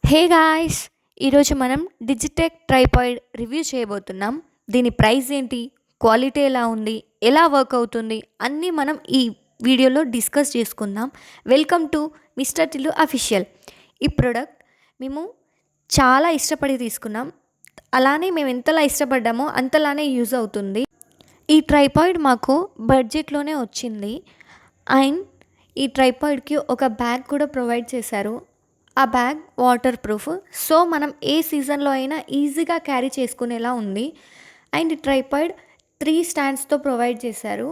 Hey guys, ఈరోజు మనం Digitek tripod review చేయబోతున్నాం. దీని ప్రైస్ ఏంటి, క్వాలిటీ ఎలా ఉంది, ఎలా వర్క్ అవుతుంది అన్నీ మనం ఈ వీడియోలో డిస్కస్ చేసుకుందాం. Welcome to mister Tillu official. ఈ ప్రోడక్ట్ మేము చాలా ఇష్టపడి తీసుకున్నాం. అలానే మేము ఎంతలా ఇష్టపడ్డామో అంతలానే యూజ్ అవుతుంది. ఈ ట్రైపాడ్ మాకు బడ్జెట్లోనే వచ్చింది. అండ్ ఈ ట్రైపాడ్కి ఒక బ్యాగ్ కూడా ప్రొవైడ్ చేశారు. ఆ బ్యాగ్ వాటర్ ప్రూఫ్, సో మనం ఏ సీజన్లో అయినా ఈజీగా క్యారీ చేసుకునేలా ఉంది. అండ్ ఈ ట్రైపాడ్ 3 స్టాండ్స్తో ప్రొవైడ్ చేశారు.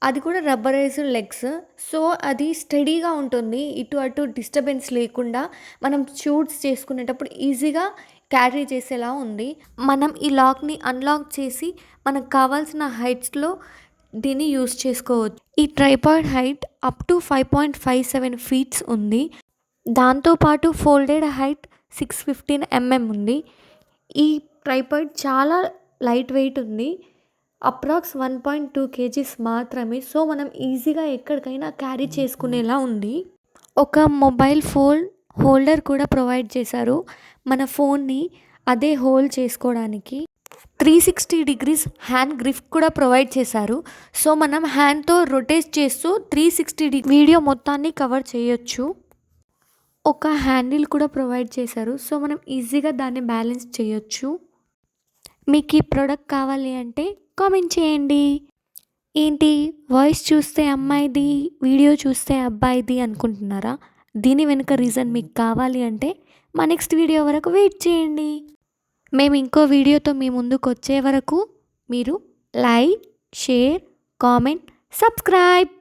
అది కూడా రబ్బరైజ్డ్ లెగ్స్, సో అది స్టడీగా ఉంటుంది. ఇటు అటు డిస్టర్బెన్స్ లేకుండా మనం షూట్స్ చేసుకునేటప్పుడు ఈజీగా క్యారీ చేసేలా ఉంది. మనం ఈ లాక్ని అన్లాక్ చేసి మనకు కావాల్సిన హైట్స్లో దీన్ని యూస్ చేసుకోవచ్చు. ఈ tripod height up to 5.57 feets ఉంది. దాంతోపాటు ఫోల్డెడ్ హైట్ 615 mm ఉంది. ఈ ట్రైపాడ్ చాలా లైట్ వెయిట్ ఉంది. అప్రాక్స్ 1.2 kgs మాత్రమే. సో మనం ఈజీగా ఎక్కడికైనా క్యారీ చేసుకునేలా ఉంది. ఒక మొబైల్ ఫోన్ హోల్డర్ కూడా ప్రొవైడ్ చేశారు, మన ఫోన్ని అదే హోల్డ్ చేసుకోవడానికి. 360 degrees హ్యాండ్ గ్రిప్ కూడా ప్రొవైడ్ చేశారు. సో మనం హ్యాండ్తో రొటేట్ చేస్తూ 360 వీడియో మొత్తాన్ని కవర్ చేయొచ్చు. ఒక హ్యాండిల్ కూడా ప్రొవైడ్ చేశారు, సో మనం ఈజీగా దాన్ని బ్యాలెన్స్ చేయొచ్చు. మీకు ఈ ప్రోడక్ట్ కావాలి అంటే కామెంట్ చేయండి. ఏంటి వాయిస్ చూస్తే అమ్మాయిది, వీడియో చూస్తే అబ్బాయిది అనుకుంటున్నారా? దీని వెనుక రీజన్ మీకు కావాలి అంటే మా నెక్స్ట్ వీడియో వరకు వెయిట్ చేయండి. మేము ఇంకో వీడియోతో మీ ముందుకు వచ్చే వరకు మీరు లైక్, షేర్, కామెంట్, సబ్స్క్రైబ్